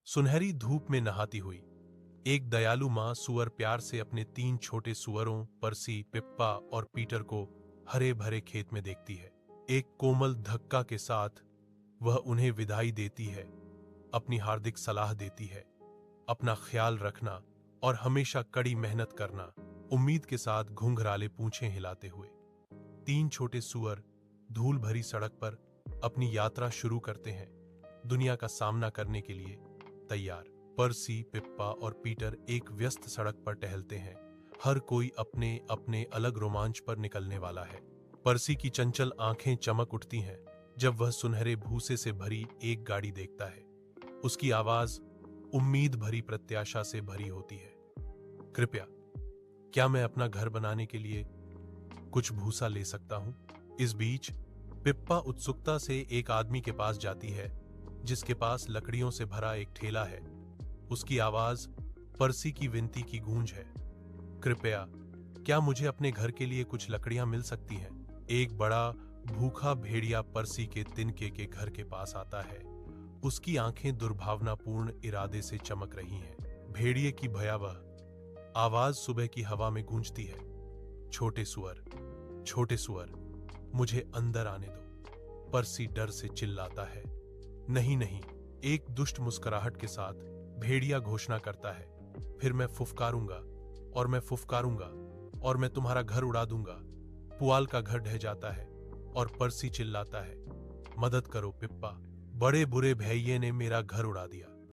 सुनहरी धूप में नहाती हुई एक दयालु माँ सुअर प्यार से अपने 3 छोटे सुअरों पर्सी, पिप्पा और पीटर को हरे भरे खेत में देखती है। एक कोमल धक्का के साथ वह उन्हें विदाई देती है, अपनी हार्दिक सलाह देती है, अपना ख्याल रखना और हमेशा कड़ी मेहनत करना, उम्मीद के साथ घुंघराले पूंछें हिलाते हुए। 3 छोटे सुअर धूल भरी सड़क पर अपनी यात्रा शुरू करते हैं, दुनिया का सामना करने के लिए तैयार। पर्सी, पिप्पा और पीटर एक व्यस्त सड़क पर टहलते हैं, हर कोई अपने अपने अलग रोमांच पर निकलने वाला है। पर्सी की चंचल आंखें चमक उठती हैं जब वह सुनहरे भूसे से भरी एक गाड़ी देखता है। उसकी आवाज उम्मीद भरी प्रत्याशा से भरी होती है। कृपया, क्या मैं अपना घर बनाने के लिए कुछ भूसा ले सकता हूं? इस बीच पिप्पा उत्सुकता से एक आदमी के पास जाती है जिसके पास लकड़ियों से भरा एक ठेला है। उसकी आवाज पर्सी की विनती की गूंज है। कृपया, क्या मुझे अपने घर के लिए कुछ लकड़ियां मिल सकती हैं? एक बड़ा भूखा भेड़िया पर्सी के तिनके के घर के पास आता है। उसकी आंखें दुर्भावनापूर्ण इरादे से चमक रही हैं। भेड़िए की भयावह आवाज सुबह की हवा में गूंजती है। छोटे सुअर, मुझे अंदर आने दो। पर्सी डर से चिल्लाता है। नहीं नहीं, एक दुष्ट मुस्कुराहट के साथ भेड़िया घोषणा करता है, फिर मैं फुफकारूंगा और मैं तुम्हारा घर उड़ा दूंगा। पुआल का घर ढह जाता है और पर्सी चिल्लाता है, मदद करो पिप्पा, बड़े बुरे भैये ने मेरा घर उड़ा दिया।